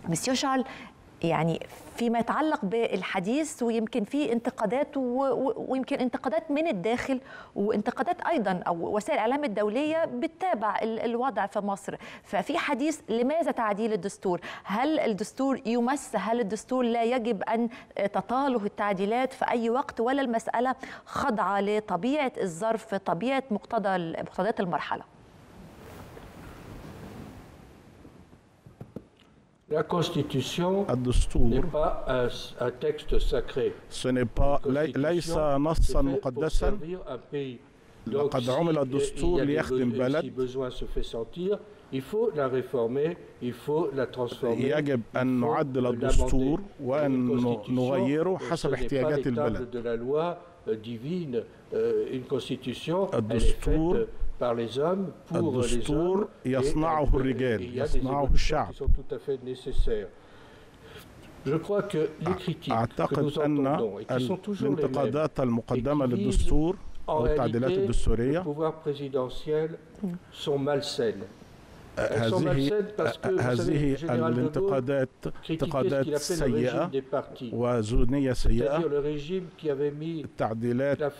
مسيو شارل، يعني فيما يتعلق بالحديث ويمكن في انتقادات ويمكن انتقادات من الداخل وانتقادات أيضا أو وسائل الإعلام الدولية بتتابع الوضع في مصر، ففي حديث لماذا تعديل الدستور؟ هل الدستور يمس؟ هل الدستور لا يجب أن تطاله التعديلات في أي وقت، ولا المسألة خاضعة لطبيعة الظرف، طبيعة مقتضيات المرحلة؟ الدستور ليس نصا مقدسا. لقد عمل الدستور ليخدم بلد، يجب أن نعدل الدستور وأن نغيره حسب احتياجات البلد. الدستور يصنعه الرجال، يصنعه الشعب. أعتقد أن الانتقادات المقدمة للدستور أو التعديلات الدستورية هذه الانتقادات انتقادات سيئة وذنية سيئة. التعديلات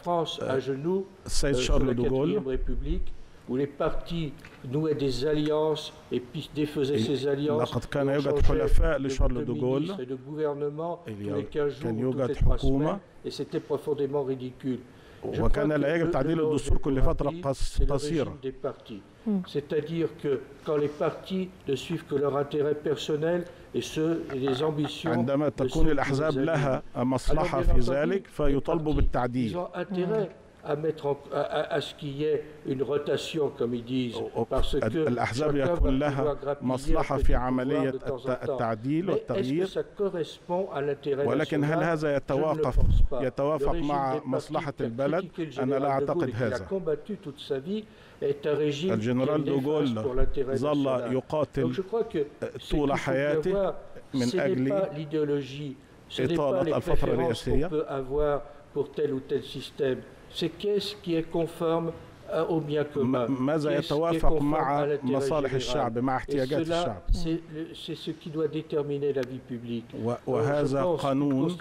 السيد شارل دوغول لقد كان يوجد حلفاء لشارل دوغول، كان يوجد حكومة، وكان لا يجب تعديل الدستور كل فترة قصيرة. عندما تكون الأحزاب لها مصلحة في ذلك فيطالبوا بالتعديل. الأحزاب يكون لها مصلحة في عملية التعديل والتغيير، ولكن هل هذا يتوافق مع مصلحة البلد؟ أنا لا أعتقد هذا. الجنرال دوغول ظل يقاتل طول حياته من أجل إطالة الفترة الرئاسية. ماذا يتوافق مع مصالح الشعب، مع احتياجات الشعب؟ وهذا قانون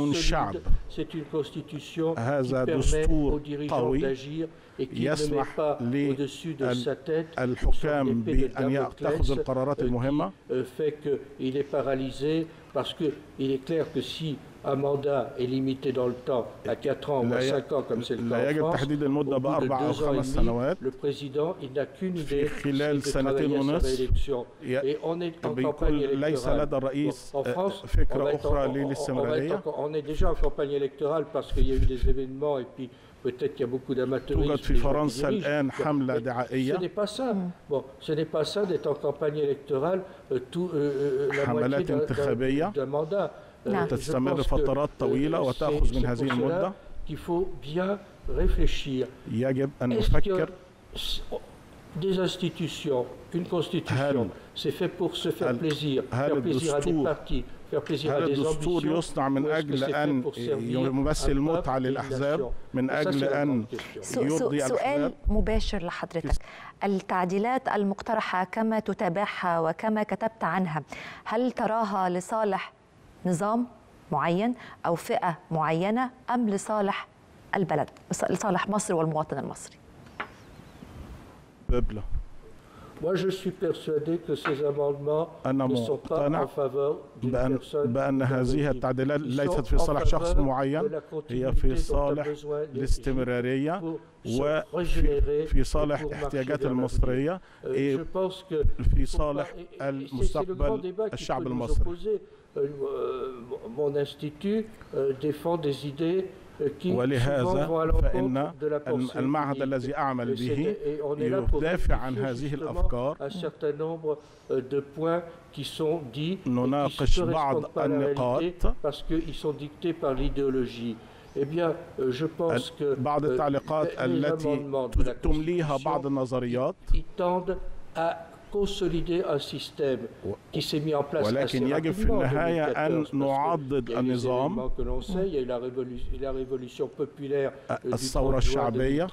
الشعب. هذا دستور قوي يسمح للحكام بأن يأخذوا القرارات المهمة. لا يجب تحديد المدة ب4 أو 5 سنوات. في خلال 2.5 بيكون ليس لدى الرئيس فكرة أخرى للاستمرارية. توجد في فرنسا الآن حملة دعائية، حملات انتخابية تستمر فترات طويلة وتأخذ من هذه المدة. يجب أن نفكر هل الدستور يصنع من أجل أن يمثل متعة للأحزاب، من أجل أن يرضي الأحزاب؟ سؤال مباشر لحضرتك، التعديلات المقترحة كما تتابعها وكما كتبت عنها، هل تراها لصالح نظام معين أو فئة معينة أم لصالح البلد، لصالح مصر والمواطن المصري؟ أنا مقتنع بأن هذه التعديلات ليست في صالح شخص معين، هي في صالح الاستمرارية وفي صالح احتياجات المصرية، في صالح المستقبل الشعب المصري. ولهذا فإن المعهد الذي أعمل به يدافع عن هذه الأفكار. نناقش بعض النقاط. بعض التعليقات التي تمليها بعض النظريات ولكن يجب في النهاية أن نعضد النظام. الثورة الشعبية،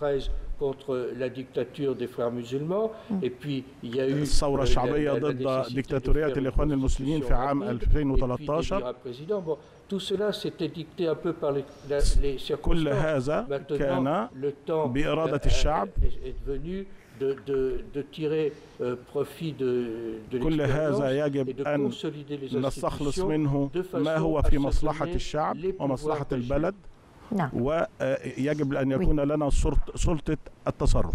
الثورة الشعبية ضد ديكتاتورية الإخوان المسلمين في عام 2013. كل هذا كان بإرادة الشعب. كل هذا يجب أن نستخلص منه ما هو في مصلحة الشعب ومصلحة البلد. ويجب أن يكون لنا سلطة التصرف.